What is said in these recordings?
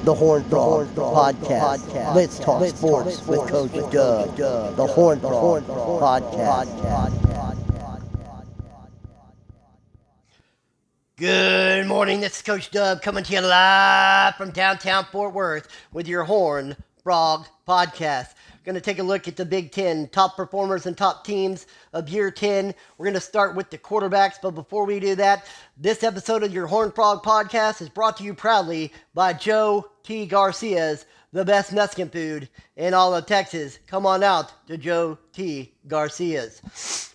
The Horn Frog Podcast. Let's talk sports with Coach Dub. The Horn Frog Podcast. Good morning, this is Coach Dub coming to you live from downtown Fort Worth with your Horn Frog Podcast. Going to take a look at the Big Ten top performers and top teams of Year 10. We're going to start with the quarterbacks, but before we do that, this episode of your Horn Frog Podcast is brought to you proudly by Joe T. Garcia's, the best Mexican food in all of Texas. Come on out to Joe T. Garcia's.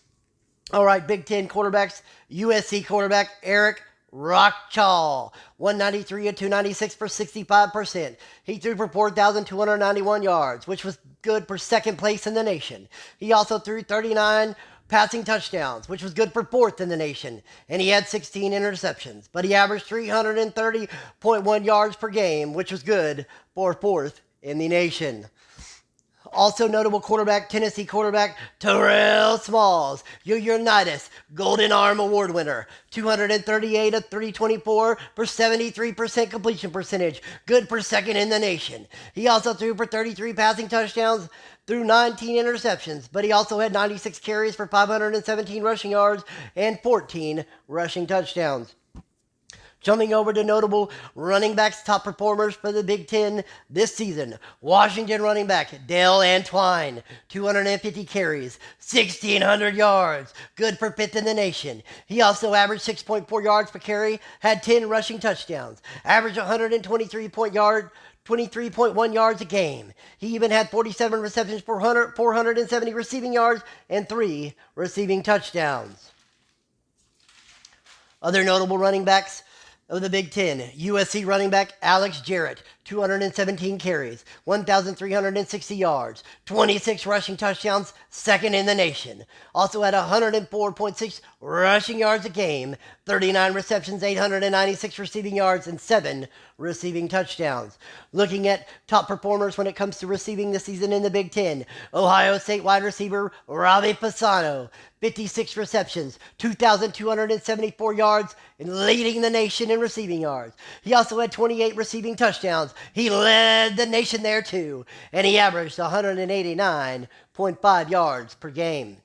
All right, Big Ten quarterbacks. USC quarterback Eric Rockchall, 193 and 296 for 65%. He threw for 4,291 yards, which was good for second place in the nation. He also threw 39 passing touchdowns, which was good for fourth in the nation. And he had 16 interceptions, but he averaged 330.1 yards per game, which was good for fourth in the nation. Also notable quarterback, Tennessee quarterback Terrell Smalls, your Unitas Golden Arm Award winner, 238 of 324 for 73% completion percentage, good for second in the nation. He also threw for 33 passing touchdowns, threw 19 interceptions, but he also had 96 carries for 517 rushing yards and 14 rushing touchdowns. Jumping over to notable running backs, top performers for the Big Ten this season. Washington running back Dale Antwine, 250 carries, 1,600 yards, good for fifth in the nation. He also averaged 6.4 yards per carry, had 10 rushing touchdowns, averaged 23.1 yards a game. He even had 47 receptions for 470 receiving yards and 3 receiving touchdowns. Other notable running backs of the Big Ten, USC running back Alex Jarrett, 217 carries, 1,360 yards, 26 rushing touchdowns, second in the nation. Also had 104.6 rushing yards a game, 39 receptions, 896 receiving yards, and 7 receiving touchdowns. Looking at top performers when it comes to receiving this season in the Big Ten, Ohio State wide receiver Robbie Pisano, 56 receptions, 2,274 yards, and leading the nation in receiving yards. He also had 28 receiving touchdowns. He led the nation there too, and he averaged 189.5 yards per game.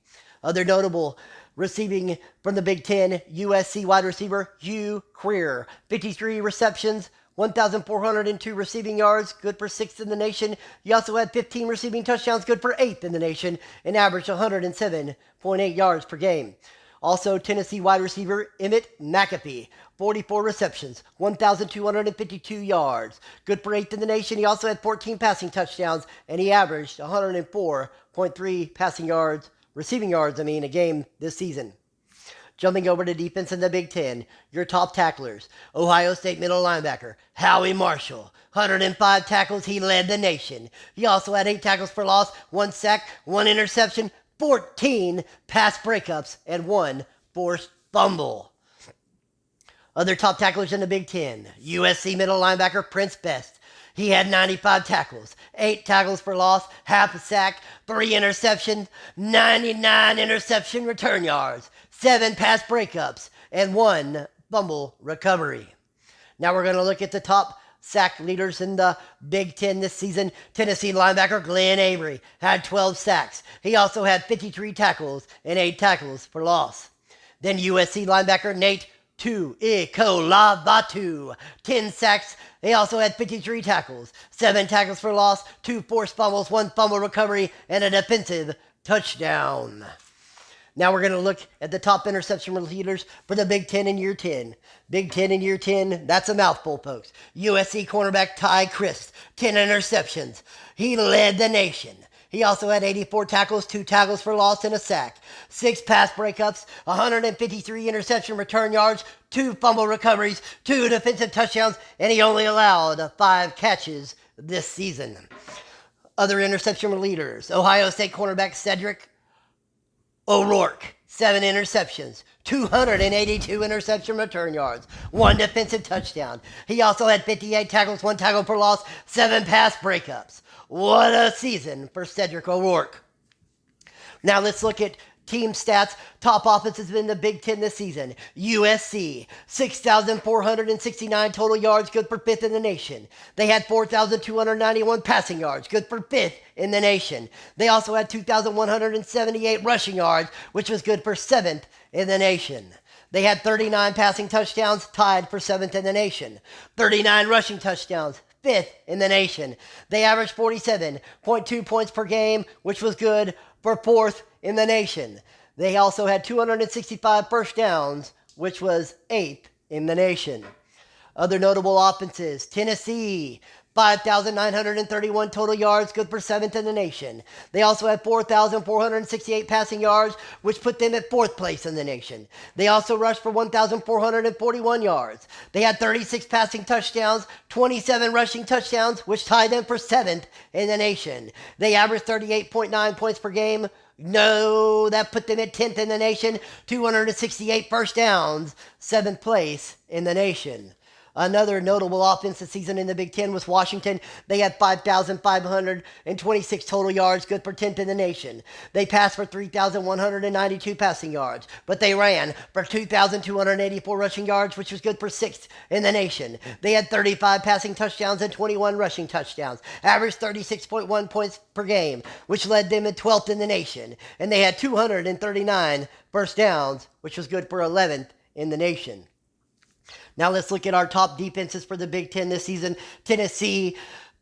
Other notable receiving from the Big Ten, USC wide receiver Hugh Creer, 53 receptions, 1,402 receiving yards, good for 6th in the nation. He also had 15 receiving touchdowns, good for 8th in the nation, and averaged 107.8 yards per game. Also, Tennessee wide receiver Emmett McAfee, 44 receptions, 1,252 yards, good for 8th in the nation. He also had 14 passing touchdowns, and he averaged 104.3 receiving yards, a game this season. Jumping over to defense in the Big Ten, your top tacklers. Ohio State middle linebacker Howie Marshall, 105 tackles, he led the nation. He also had 8 tackles for loss, 1 sack, 1 interception, 14 pass breakups, and 1 forced fumble. Other top tacklers in the Big Ten, USC middle linebacker Prince Best. He had 95 tackles, 8 tackles for loss, half a sack, 3 interceptions, 99 interception return yards, 7 pass breakups, and 1 fumble recovery. Now we're going to look at the top sack leaders in the Big Ten this season. Tennessee linebacker Glenn Avery had 12 sacks. He also had 53 tackles and 8 tackles for loss. Then USC linebacker Nate Tuikolavatu, 10 sacks. He also had 53 tackles, 7 tackles for loss, 2 forced fumbles, 1 fumble recovery, and a defensive touchdown. Now we're going to look at the top interception leaders for the Big Ten in Year 10. Big Ten in Year 10, that's a mouthful, folks. USC cornerback Ty Crist, 10 interceptions. He led the nation. He also had 84 tackles, 2 tackles for loss, and a sack. 6 pass breakups, 153 interception return yards, 2 fumble recoveries, 2 defensive touchdowns, and he only allowed 5 catches this season. Other interception leaders, Ohio State cornerback Cedric O'Rourke, 7 interceptions, 282 interception return yards, 1 defensive touchdown. He also had 58 tackles, 1 tackle for loss, 7 pass breakups. What a season for Cedric O'Rourke. Now let's look at Team stats, top offenses in the Big Ten this season. USC, 6,469 total yards, good for fifth in the nation. They had 4,291 passing yards, good for fifth in the nation. They also had 2,178 rushing yards, which was good for seventh in the nation. They had 39 passing touchdowns, tied for seventh in the nation. 39 rushing touchdowns, fifth in the nation. They averaged 47.2 points per game, which was good for fourth in the nation. They also had 265 first downs, which was eighth in the nation. Other notable offenses, Tennessee, 5,931 total yards, good for seventh in the nation. They also had 4,468 passing yards, which put them at fourth place in the nation. They also rushed for 1,441 yards. They had 36 passing touchdowns, 27 rushing touchdowns, which tied them for seventh in the nation. They averaged 38.9 points per game. No, that put them at 10th in the nation. 268 first downs, seventh place in the nation. Another notable offense this season in the Big Ten was Washington. They had 5,526 total yards, good for 10th in the nation. They passed for 3,192 passing yards, but they ran for 2,284 rushing yards, which was good for sixth in the nation. They had 35 passing touchdowns and 21 rushing touchdowns, averaged 36.1 points per game, which led them at 12th in the nation. And they had 239 first downs, which was good for 11th in the nation. Now let's look at our top defenses for the Big Ten this season. Tennessee,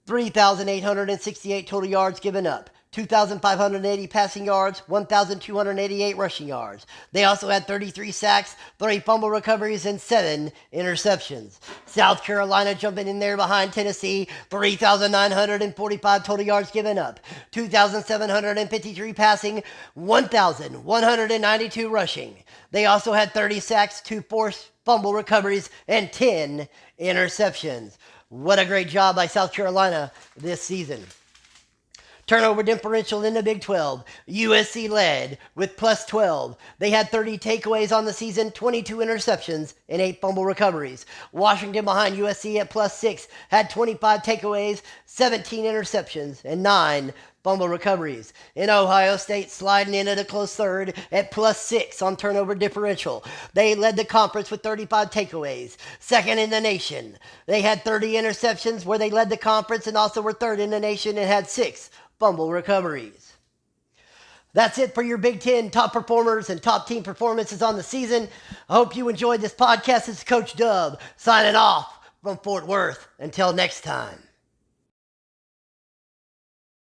3,868 total yards given up. 2,580 passing yards, 1,288 rushing yards. They also had 33 sacks, 3 fumble recoveries, and 7 interceptions. South Carolina jumping in there behind Tennessee, 3,945 total yards given up, 2,753 passing, 1,192 rushing. They also had 30 sacks, 2 forced fumble recoveries, and 10 interceptions. What a great job by South Carolina this season. Turnover differential in the Big 12. USC led with plus 12. They had 30 takeaways on the season, 22 interceptions, and 8 fumble recoveries. Washington behind USC at plus 6 had 25 takeaways, 17 interceptions, and 9 fumble recoveries. In Ohio State, sliding in at a close third at plus 6 on turnover differential. They led the conference with 35 takeaways, second in the nation. They had 30 interceptions where they led the conference and also were third in the nation and had 6 fumble recoveries. That's it for your Big Ten top performers and top team performances on the season. I hope you enjoyed this podcast. This is Coach Dub signing off from Fort Worth. Until next time.